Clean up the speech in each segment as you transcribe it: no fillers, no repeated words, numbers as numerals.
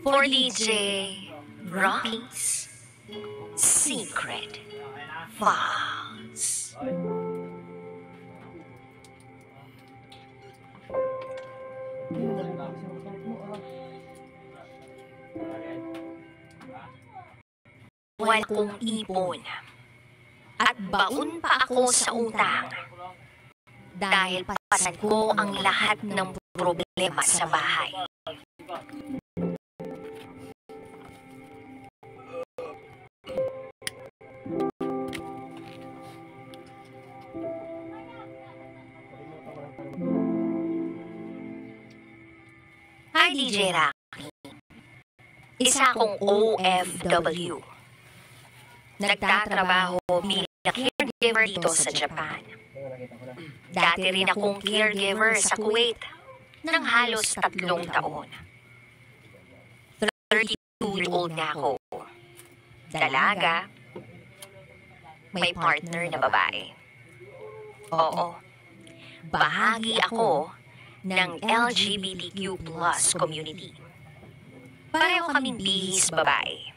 for DJ Rocky's Secret Files. Wala kong ipon at baon pa ako sa utang dahil pasan ko ang lahat ng problema sa bahay. Hi, DJ Rocky. Isa akong OFW. Nagtatrabaho bilang caregiver dito sa Japan. Dati rin akong caregiver sa Kuwait ng halos 3 taon. 32-year-old na ako. Dalaga, may partner na babae. Oo, bahagi ako ng LGBTQ+ community. Pareho kaming bihis babae.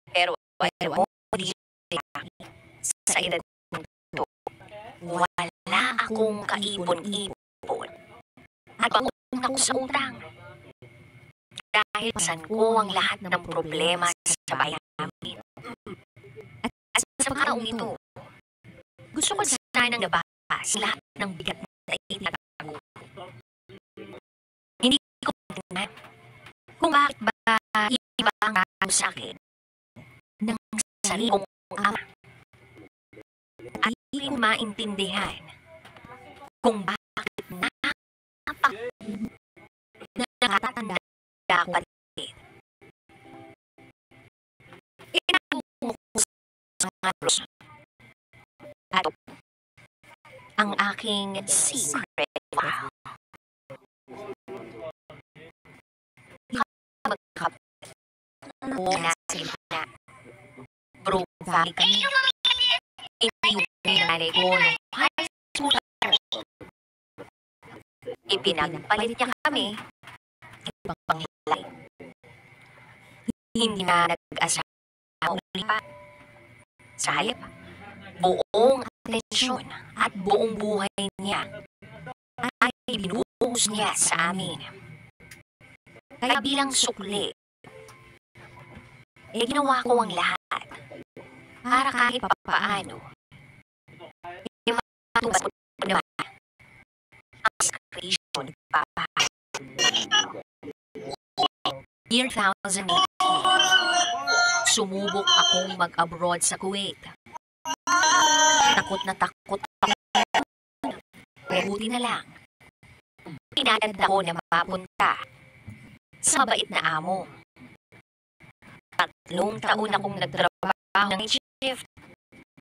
Pero alam mo, sa edad nito, wala akong kaipon-ipon. At baon ako sa utang. Dahil pasan ko ang lahat ng problema sa bayan namin. At sa pagkataong ito, gusto ko sanang nabahas lahat ng bigat na itinatago. Hindi ko tingnan kung bakit ba iba ang tao sa akin ng sarili kong ama. At hindi ko maintindihan kung bakit nakatanda dapat din. Inatungo ko sa mga Diyos. At ang aking secret file. Oo, nasa gitna. Bro, family kami. Iniuwi ng nanay ko nung high school. Ipinagpalit niya kami. Ibang panghilay. Hindi na nag-asawa uli pa. Sa halip, buong atensyon at buong buhay niya ay binuhos niya sa amin. Kaya bilang sukli, ginawa ko ang lahat para kahit papaano matubas ko naman ang sakripisyon ni Papa. Year 2018, sumubok akong mag-abroad sa Kuwait. Takot na takot ako. Pero buti na lang, pinagad ako na mapunta sa mabait na amo. 3 taon akong nagtrabaho ng shift